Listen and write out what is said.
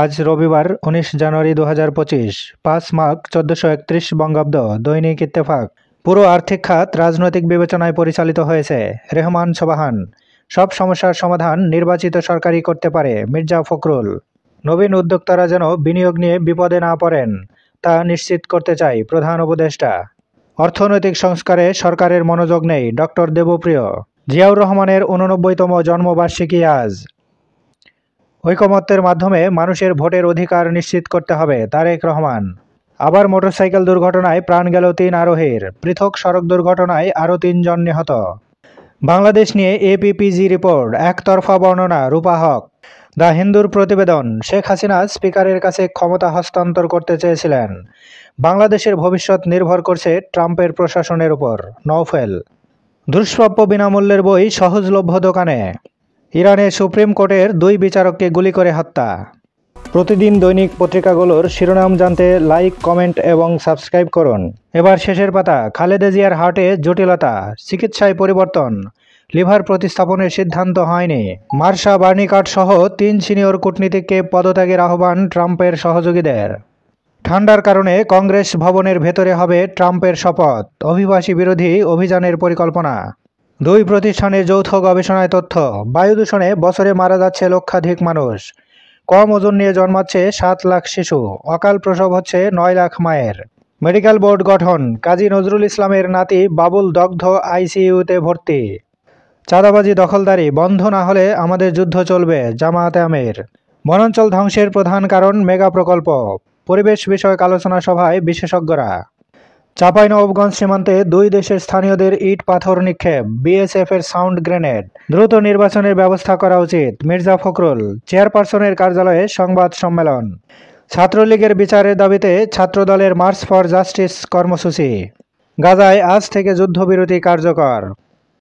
আজ রবিবার ১৯ জানুয়ারি ২০২৫, ৫ মাঘ ১৪৩১ বঙ্গাব্দ। দৈনিক ইত্তেফাক। পুরো আর্থিক খাত রাজনৈতিক বিবেচনায় পরিচালিত হয়েছে। রেহমান সোবহান। সব সমস্যার সমাধান নির্বাচিত সরকারই করতে পারে, মির্জা ফখরুল। নবীন উদ্যোক্তারা যেন বিনিয়োগ নিয়ে বিপদে না পড়েন, তা নিশ্চিত করতে চাই প্রধান উপদেষ্টা। অর্থনৈতিক সংস্কারে সরকারের মনোযোগ নেই, ডক্টর দেবপ্রিয়। জিয়াউর রহমানের ৮৯তম জন্মবার্ষিকী আজ। ঐকমত্যের মাধ্যমে মানুষের ভোটের অধিকার নিশ্চিত করতে হবে, তারেক রহমান। আবার মোটরসাইকেল দুর্ঘটনায় প্রাণ গেল ৩ আরোহীর। পৃথক সড়ক দুর্ঘটনায় আরও ৩ জন নিহত। বাংলাদেশ নিয়ে এপিপিজি রিপোর্ট, একতরফা বর্ণনা, রূপা হক। দ্য হিন্দুর প্রতিবেদন, শেখ হাসিনা স্পিকারের কাছে ক্ষমতা হস্তান্তর করতে চেয়েছিলেন। বাংলাদেশের ভবিষ্যৎ নির্ভর করছে ট্রাম্পের প্রশাসনের উপর, নওফেল। দুষ্প্রাপ্য বিনামূল্যের বই সহজলভ্য দোকানে। ইরানে সুপ্রিম কোর্টের 2 বিচারককে গুলি করে হত্যা। প্রতিদিন দৈনিক পত্রিকাগুলোর শিরোনাম জানতে লাইক, কমেন্ট এবং সাবস্ক্রাইব করুন। এবার শেষের পাতা। খালেদা জিয়ার হার্টে জটিলতা, চিকিৎসায় পরিবর্তন, লিভার প্রতিস্থাপনের সিদ্ধান্ত হয়নি। মার্শা বার্নিকাট সহ 3 সিনিয়র কূটনীতিককে পদত্যাগের আহ্বান ট্রাম্পের সহযোগীদের। ঠান্ডার কারণে কংগ্রেস ভবনের ভেতরে হবে ট্রাম্পের শপথ, অভিবাসী বিরোধী অভিযানের পরিকল্পনা। 2 প্রতিষ্ঠানের যৌথ গবেষণায় তথ্য, বায়ু দূষণে বছরে মারা যাচ্ছে লক্ষাধিক মানুষ। কম ওজন নিয়ে জন্মাচ্ছে 7 লাখ শিশু। অকাল প্রসব হচ্ছে 9 লাখ মায়ের। মেডিকেল বোর্ড গঠন, কাজী নজরুল ইসলামের নাতি বাবুল দগ্ধ আইসিইউতে ভর্তি। চাঁদাবাজি দখলদারি বন্ধ না হলে আমাদের যুদ্ধ চলবে, জামায়াতে আমির। বনাঞ্চল ধ্বংসের প্রধান কারণ মেগা প্রকল্প, পরিবেশ বিষয়ক আলোচনা সভায় বিশেষজ্ঞরা। চাঁপাইনবাবগঞ্জ সীমান্তে 2 দেশের স্থানীয়দের ইট পাথর নিক্ষেপ, বিএসএফ এর সাউন্ড গ্রেনেড। দ্রুত নির্বাচনের ব্যবস্থা করা উচিত, মির্জা ফখরুল। চেয়ারপারসনের কার্যালয়ে সংবাদ সম্মেলন। ছাত্রলীগের বিচারের দাবিতে ছাত্রদলের মার্চ ফর জাস্টিস কর্মসূচি। গাজায় আজ থেকে যুদ্ধবিরতি কার্যকর।